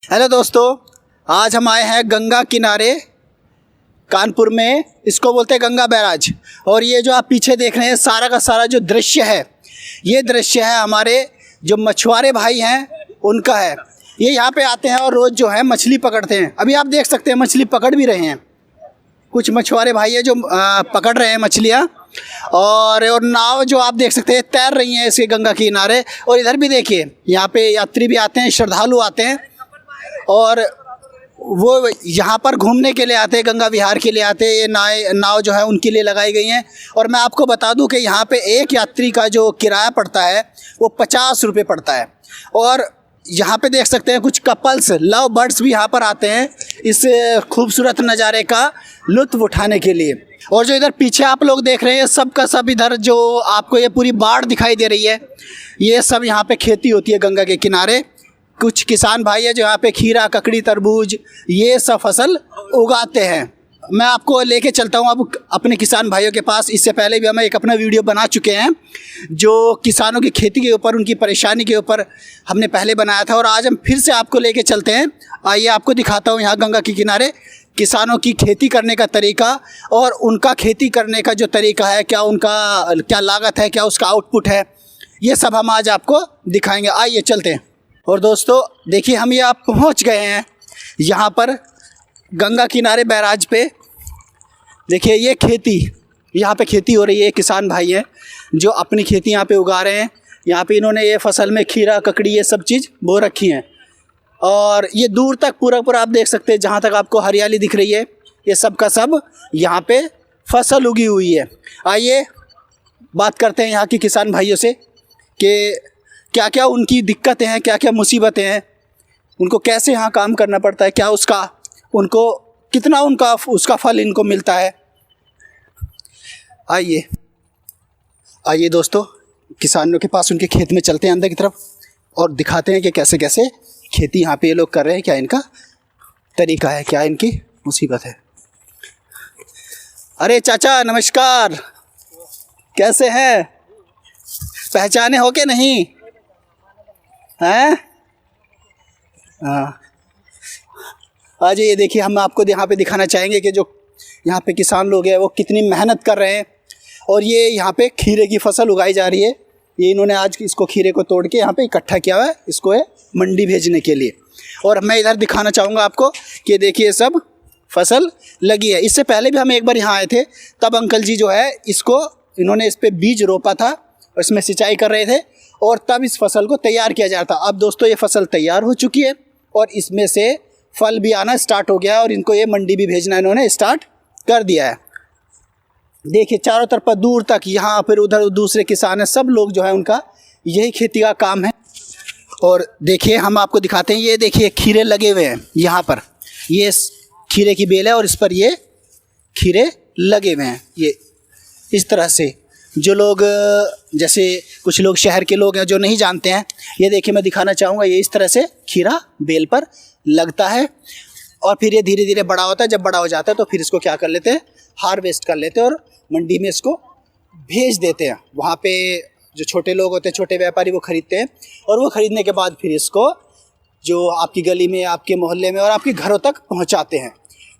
Hello दोस्तों, आज हम आए हैं गंगा किनारे कानपुर में। इसको बोलते हैं गंगा बैराज। और ये जो आप पीछे देख रहे हैं सारा का सारा जो दृश्य है, ये दृश्य है हमारे जो मछुआरे भाई हैं उनका है। ये यहाँ पे आते हैं और रोज़ जो है मछली पकड़ते हैं। अभी आप देख सकते हैं मछली पकड़ भी रहे हैं। कुछ मछुआरे भाई है जो पकड़ रहे हैं मछलियाँ। और नाव जो आप देख सकते हैं तैर रही हैं इसके गंगा के किनारे। और इधर भी देखिए, यहाँ पे यात्री भी आते हैं, श्रद्धालु आते हैं और वो यहाँ पर घूमने के लिए आते हैं, गंगा विहार के लिए आते हैं। ये नाव जो है उनके लिए लगाई गई हैं। और मैं आपको बता दूं कि यहाँ पे एक यात्री का जो किराया पड़ता है वो 50 रुपये पड़ता है। और यहाँ पे देख सकते हैं कुछ कपल्स, लव बर्ड्स भी यहाँ पर आते हैं इस खूबसूरत नज़ारे का लुत्फ़ उठाने के लिए। और जो इधर पीछे आप लोग देख रहे हैं सब का सब, इधर जो आपको ये पूरी बाढ़ दिखाई दे रही है, ये सब यहाँ पे खेती होती है गंगा के किनारे। कुछ किसान भाई है जो यहाँ पे खीरा, ककड़ी, तरबूज ये सब फसल उगाते हैं। मैं आपको लेके चलता हूँ अब अपने किसान भाइयों के पास। इससे पहले भी हम एक अपना वीडियो बना चुके हैं जो किसानों की खेती के ऊपर, उनकी परेशानी के ऊपर हमने पहले बनाया था। और आज हम फिर से आपको लेके चलते हैं। आइए आपको दिखाता हूँ यहाँ गंगा के किनारे किसानों की खेती करने का तरीका और उनका खेती करने का जो तरीका है, क्या उनका क्या लागत है, क्या उसका आउटपुट है, ये सब हम आज आपको दिखाएँगे। आइए चलते हैं। और दोस्तों देखिए, हम ये आप पहुंच गए हैं यहाँ पर गंगा किनारे बैराज पे। देखिए ये खेती, यहाँ पे खेती हो रही है। किसान भाई हैं जो अपनी खेती यहाँ पे उगा रहे हैं। यहाँ पे इन्होंने ये फसल में खीरा, ककड़ी ये सब चीज़ बो रखी हैं। और ये दूर तक पूरा आप देख सकते हैं, जहाँ तक आपको हरियाली दिख रही है, ये सब का सब यहाँ पे फसल उगी हुई है। आइए बात करते हैं यहाँ के किसान भाइयों से कि क्या क्या उनकी दिक्कतें हैं, क्या क्या मुसीबतें हैं, उनको कैसे यहाँ काम करना पड़ता है, क्या उसका उनको कितना उसका फल इनको मिलता है। आइए दोस्तों, किसानों के पास उनके खेत में चलते हैं अंदर की तरफ और दिखाते हैं कि कैसे कैसे खेती यहाँ पे ये लोग कर रहे हैं, क्या इनका तरीका है, क्या इनकी मुसीबत है। अरे चाचा नमस्कार, कैसे हैं? पहचाने हो के नहीं हैं? हाँ, आज ये देखिए, हम आपको यहाँ पे दिखाना चाहेंगे कि जो यहाँ पे किसान लोग हैं वो कितनी मेहनत कर रहे हैं। और ये यहाँ पे खीरे की फसल उगाई जा रही है। ये इन्होंने आज इसको खीरे को तोड़ के यहाँ पे इकट्ठा किया हुआ है, इसको है मंडी भेजने के लिए। और मैं इधर दिखाना चाहूँगा आपको कि देखिए सब फसल लगी है। इससे पहले भी हम एक बार यहाँ आए थे, तब अंकल जी जो है इसको इन्होंने इस पर बीज रोपा था और इसमें सिंचाई कर रहे थे और तब इस फसल को तैयार किया जा रहा था। अब दोस्तों ये फसल तैयार हो चुकी है और इसमें से फल भी आना स्टार्ट हो गया है और इनको ये मंडी भी भेजना इन्होंने स्टार्ट कर दिया है। देखिए चारों तरफ पर दूर तक, यहाँ फिर उधर दूसरे किसान हैं, सब लोग जो है उनका यही खेती का काम है। और देखिए हम आपको दिखाते हैं, ये देखिए खीरे लगे हुए हैं यहाँ पर। ये खीरे की बेल है और इस पर ये खीरे लगे हुए हैं। ये इस तरह से जो लोग, जैसे कुछ लोग शहर के लोग हैं जो नहीं जानते हैं, ये देखिए मैं दिखाना चाहूँगा, ये इस तरह से खीरा बेल पर लगता है और फिर ये धीरे धीरे बड़ा होता है। जब बड़ा हो जाता है तो फिर इसको क्या कर लेते हैं, हार्वेस्ट कर लेते हैं और मंडी में इसको भेज देते हैं। वहाँ पे जो छोटे लोग होते हैं, छोटे व्यापारी, वो ख़रीदते हैं और वो ख़रीदने के बाद फिर इसको जो आपकी गली में, आपके मोहल्ले में और आपके घरों तक पहुँचाते हैं।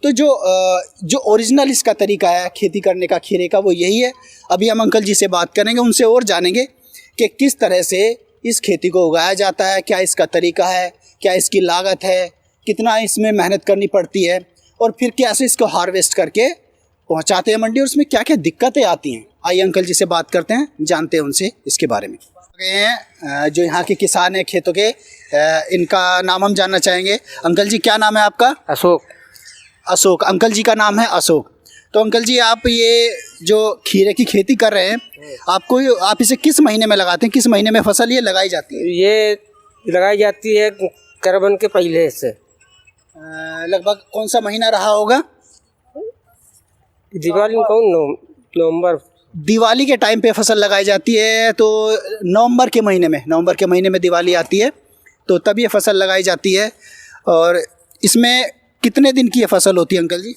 तो जो ओरिजिनल इसका तरीका है खेती करने का खीरे का, वो यही है। अभी हम अंकल जी से बात करेंगे, उनसे और जानेंगे कि किस तरह से इस खेती को उगाया जाता है, क्या इसका तरीका है, क्या इसकी लागत है, कितना इसमें मेहनत करनी पड़ती है और फिर कैसे इसको हार्वेस्ट करके पहुंचाते हैं मंडी और उसमें क्या क्या दिक्कतें आती हैं। आइए अंकल जी से बात करते हैं, जानते हैं उनसे इसके बारे में। गए हैं जो यहाँ के किसान हैं खेतों के, इनका नाम हम जानना चाहेंगे। अंकल जी क्या नाम है आपका? अशोक। अंकल जी का नाम है अशोक। तो अंकल जी आप ये जो खीरे की खेती कर रहे हैं, आप इसे किस महीने में लगाते हैं, किस महीने में फसल ये लगाई जाती है? ये लगाई जाती है करवन के पहले से। लगभग कौन सा महीना रहा होगा? दिवाली नवंबर। दिवाली के टाइम पे फसल लगाई जाती है। तो नवंबर के महीने में दिवाली आती है तो तब ये फसल लगाई जाती है। और इसमें कितने दिन की ये फसल होती है अंकल जी?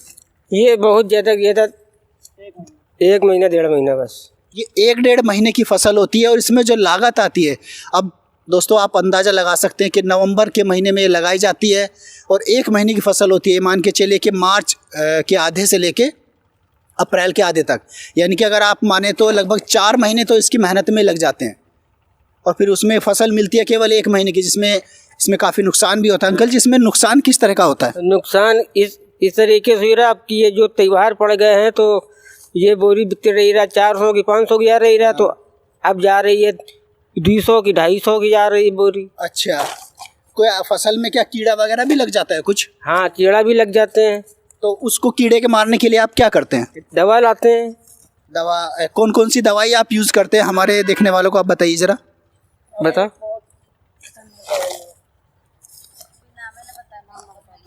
ये बहुत ज़्यादा, ये था 1 महीना 1.5 महीना बस। ये 1-1.5 महीने की फसल होती है और इसमें जो लागत आती है, अब दोस्तों आप अंदाज़ा लगा सकते हैं कि नवंबर के महीने में ये लगाई जाती है और 1 महीने की फसल होती है। मान के चलिए कि मार्च के आधे से लेके अप्रैल के आधे तक, यानी कि अगर आप माने तो लगभग 4 महीने तो इसकी मेहनत में लग जाते हैं और फिर उसमें फसल मिलती है केवल 1 महीने की, जिसमें इसमें काफ़ी नुकसान भी होता है। अंकल जी, इसमें नुकसान किस तरह का होता है? नुकसान इस तरीके से हो रहा, आपकी ये जो त्यौहार पड़ गए हैं तो ये बोरी बिकती रही रहा 400 की 500 की जा रही रहा, तो अब जा रही है 200 की 250 की जा रही है बोरी। अच्छा, कोई फसल में क्या कीड़ा वगैरह भी लग जाता है कुछ? हाँ, कीड़ा भी लग जाते हैं। तो उसको कीड़े के मारने के लिए आप क्या करते हैं? दवा लाते हैं। दवा कौन कौन सी दवाई आप यूज़ करते हैं? हमारे देखने वालों को आप बताइए ज़रा। बता।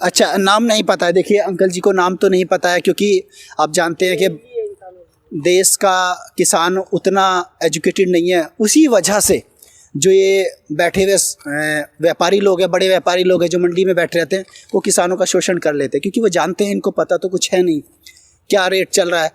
अच्छा, नाम नहीं पता है। देखिए अंकल जी को नाम तो नहीं पता है, क्योंकि आप जानते हैं कि देश का किसान उतना एजुकेटेड नहीं है। उसी वजह से जो ये बैठे हुए व्यापारी लोग हैं, बड़े व्यापारी लोग हैं जो मंडी में बैठे रहते हैं, वो किसानों का शोषण कर लेते हैं, क्योंकि वो जानते हैं इनको पता तो कुछ है नहीं क्या रेट चल रहा है।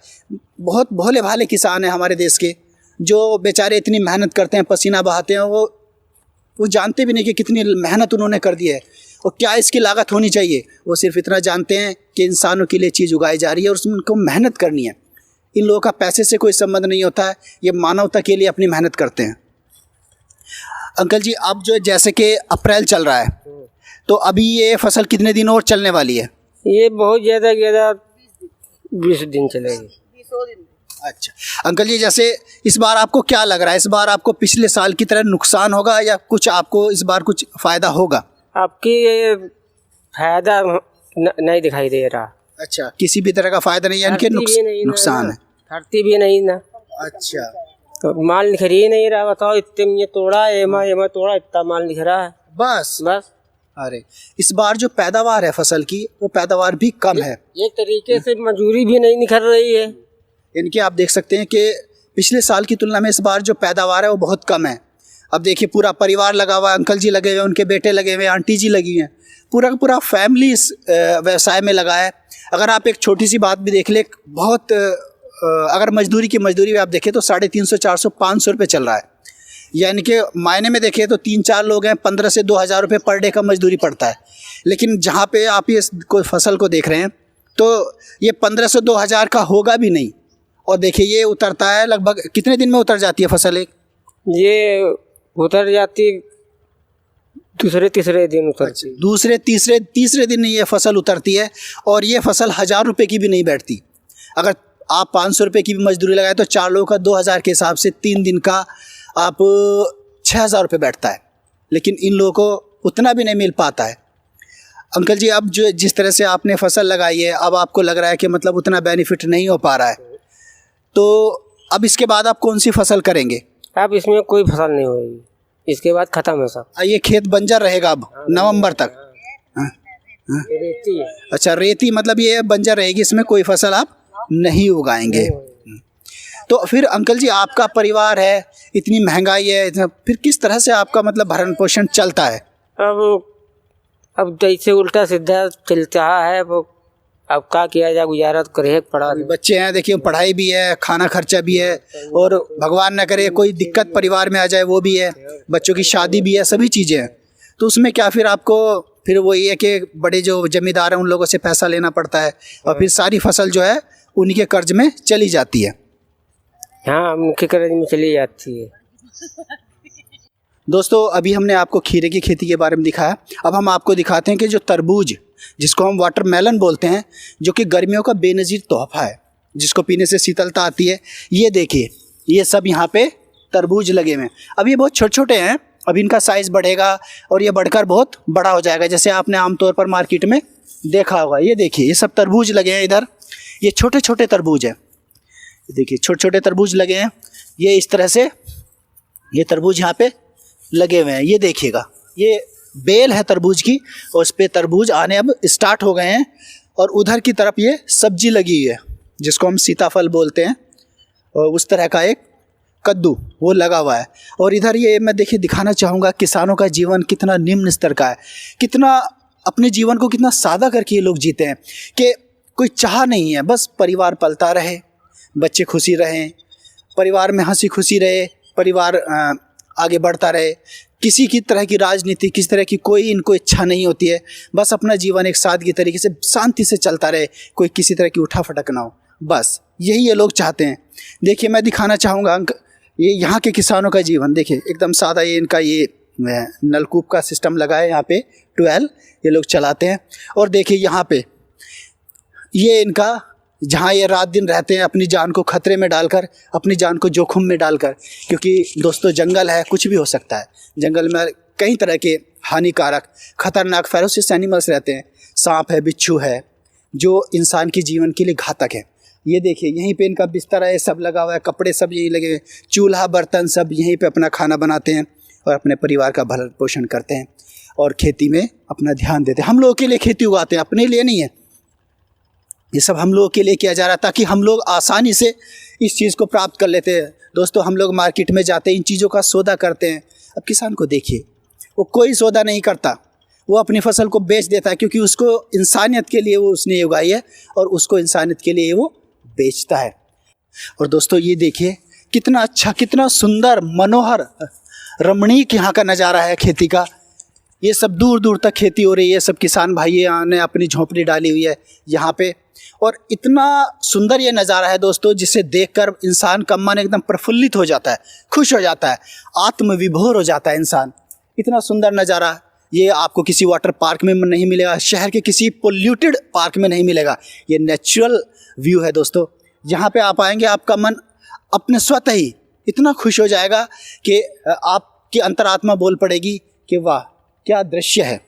बहुत भोले भाले किसान हैं हमारे देश के, जो बेचारे इतनी मेहनत करते हैं, पसीना बहाते हैं, वो जानते भी नहीं कि कितनी मेहनत उन्होंने कर दी है और क्या इसकी लागत होनी चाहिए। वो सिर्फ इतना जानते हैं कि इंसानों के लिए चीज़ उगाई जा रही है और उसमें उनको मेहनत करनी है। इन लोगों का पैसे से कोई संबंध नहीं होता है, ये मानवता के लिए अपनी मेहनत करते हैं। अंकल जी, अब जो जैसे कि अप्रैल चल रहा है, तो अभी ये फसल कितने दिन और चलने वाली है? ये बहुत ज़्यादा 20 दिन चलेगी। अच्छा अंकल जी, जैसे इस बार आपको क्या लग रहा है? इस बार आपको पिछले साल की तरह नुकसान होगा या कुछ आपको इस बार कुछ फ़ायदा होगा? आपकी ये फायदा नहीं दिखाई दे रहा। अच्छा, किसी भी तरह का फ़ायदा नहीं है, इनके नुकसान है। फरती भी नहीं ना। अच्छा, तो माल निखर ही नहीं रहा। बताओ, इतने में ये तोड़ा एमा तोड़ा, इतना माल निखरा है बस। बस। अरे, इस बार जो पैदावार है फसल की, वो पैदावार भी कम है। एक तरीके से मजदूरी भी नहीं निखर रही है इनके। आप देख सकते हैं कि पिछले साल की तुलना में इस बार जो पैदावार है वो बहुत कम है। अब देखिए, पूरा परिवार लगा हुआ है, अंकल जी लगे हुए हैं, उनके बेटे लगे हुए हैं, आंटी जी लगी हुई हैं, पूरा का पूरा फैमिली इस व्यवसाय में लगा है। अगर आप एक छोटी सी बात भी देख ले, बहुत अगर मजदूरी भी आप देखें तो 350, 400, 500 रुपये चल रहा है। यानी कि मायने में देखें तो 3-4 लोग हैं, 15 से 2000 रुपये पर डे का मजदूरी पड़ता है। लेकिन जहाँ पे आप ये फसल को देख रहे हैं तो ये 15 से 2000 का होगा भी नहीं। और देखिए, ये उतरता है लगभग कितने दिन में उतर जाती है फसल? ये उतर जाती दूसरे तीसरे दिन उतरती। दूसरे तीसरे दिन ये फसल उतरती है और ये फसल 1000 रुपये की भी नहीं बैठती। अगर आप 500 रुपये की भी मजदूरी लगाए तो 4 लोगों का 2000 के हिसाब से 3 दिन का आप 6000 रुपये बैठता है। लेकिन इन लोगों को उतना भी नहीं मिल पाता है। अंकल जी, अब जो जिस तरह से आपने फसल लगाई है, अब आपको लग रहा है कि मतलब उतना बेनिफिट नहीं हो पा रहा है, तो अब इसके बाद आप कौन सी फसल करेंगे? अब इसमें कोई फसल नहीं होगी, इसके बाद खत्म है सब। ये खेत बंजर रहेगा अब नवंबर तक? रेती है। अच्छा, रेती मतलब ये बंजर रहेगी, इसमें कोई फसल आप नहीं उगाएंगे। तो फिर अंकल जी, आपका परिवार है, इतनी महंगाई है, फिर किस तरह से आपका मतलब भरण पोषण चलता है? अब जैसे उल्टा सीधा चलता है वो। अब क्या किया जाए, गुजारा तो करे पड़ा। बच्चे हैं, देखिए पढ़ाई भी है, खाना खर्चा भी है, और भगवान न करे कोई दिक्कत परिवार में आ जाए वो भी है, बच्चों की शादी भी है, सभी चीज़ें हैं। तो उसमें क्या फिर आपको फिर वो ये है कि बड़े जो जमींदार हैं उन लोगों से पैसा लेना पड़ता है और फिर सारी फसल जो है उन्हीं के कर्ज में चली जाती है। हाँ, उनके कर्ज में चली जाती है। दोस्तों, अभी हमने आपको खीरे की खेती के बारे में दिखाया। अब हम आपको दिखाते हैं कि जो तरबूज, जिसको हम वाटरमेलन बोलते हैं, जो कि गर्मियों का बेनज़ीर तोहफा है, जिसको पीने से शीतलता आती है। ये देखिए, ये सब यहाँ पे तरबूज लगे हुए हैं। अब ये बहुत छोटे छोटे हैं, अब इनका साइज़ बढ़ेगा और ये बढ़कर बहुत बड़ा हो जाएगा, जैसे आपने आमतौर पर मार्केट में देखा होगा। ये देखिए, ये सब तरबूज लगे हैं इधर, ये छोटे छोटे तरबूज हैं। देखिए, छोटे छोटे तरबूज लगे हैं, ये इस तरह से ये तरबूज यहाँ पे लगे हुए हैं। ये देखिएगा, ये बेल है तरबूज की और उस पर तरबूज आने अब स्टार्ट हो गए हैं। और उधर की तरफ ये सब्जी लगी हुई है, जिसको हम सीताफल बोलते हैं, और उस तरह का एक कद्दू वो लगा हुआ है। और इधर ये मैं देखिए दिखाना चाहूँगा किसानों का जीवन कितना निम्न स्तर का है, कितना अपने जीवन को कितना सादा करके ये लोग जीते हैं कि कोई चाह नहीं है, बस परिवार पलता रहे, बच्चे खुशी रहें, परिवार में हंसी खुशी रहे, परिवार आगे बढ़ता रहे। किसी की तरह की राजनीति, किसी तरह की कोई इनको इच्छा नहीं होती है। बस अपना जीवन एक सादगी तरीके से शांति से चलता रहे, कोई किसी तरह की उठा फटक ना हो, बस यही ये लोग चाहते हैं। देखिए मैं दिखाना चाहूँगा ये यहाँ के किसानों का जीवन। देखिए एकदम सादा, ये इनका ये नलकूप का सिस्टम लगा है यहाँ पे, 12 ये लोग चलाते हैं। और देखिए यहाँ पे ये इनका, जहाँ ये रात दिन रहते हैं अपनी जान को खतरे में डालकर, अपनी जान को जोखिम में डालकर, क्योंकि दोस्तों जंगल है, कुछ भी हो सकता है। जंगल में कई तरह के हानिकारक खतरनाक फेरोसियस एनिमल्स रहते हैं, सांप है, बिच्छू है, जो इंसान के जीवन के लिए घातक है। ये देखिए यहीं पे इनका बिस्तर है, सब लगा हुआ है, कपड़े सब यहीं लगे हुए, चूल्हा बर्तन सब यहीं पे अपना खाना बनाते हैं और अपने परिवार का भरण पोषण करते हैं और खेती में अपना ध्यान देते हैं। हम लोगों के लिए खेती उगाते हैं, अपने लिए नहीं है। ये सब हम लोगों के लिए किया जा रहा है ताकि हम लोग आसानी से इस चीज़ को प्राप्त कर लेते हैं। दोस्तों हम लोग मार्केट में जाते हैं, इन चीज़ों का सौदा करते हैं। अब किसान को देखिए, वो कोई सौदा नहीं करता, वो अपनी फसल को बेच देता है, क्योंकि उसको इंसानियत के लिए वो उसने उगाई है और उसको इंसानियत के लिए वो बेचता है। और दोस्तों ये देखिए कितना अच्छा, कितना सुंदर, मनोहर, रमणीक यहाँ का नज़ारा है खेती का। ये सब दूर दूर तक खेती हो रही है, सब किसान भाइयों ने अपनी झोंपड़ी डाली हुई है यहाँ पे। और इतना सुंदर ये नज़ारा है दोस्तों, जिसे देखकर इंसान का मन एकदम प्रफुल्लित हो जाता है, खुश हो जाता है, आत्मविभोर हो जाता है इंसान। इतना सुंदर नज़ारा ये आपको किसी वाटर पार्क में नहीं मिलेगा, शहर के किसी पोल्यूटेड पार्क में नहीं मिलेगा। ये नेचुरल व्यू है दोस्तों। यहाँ पे आप आएंगे, आपका मन अपने स्वतः ही इतना खुश हो जाएगा कि आपकी अंतरात्मा बोल पड़ेगी कि वाह क्या दृश्य है।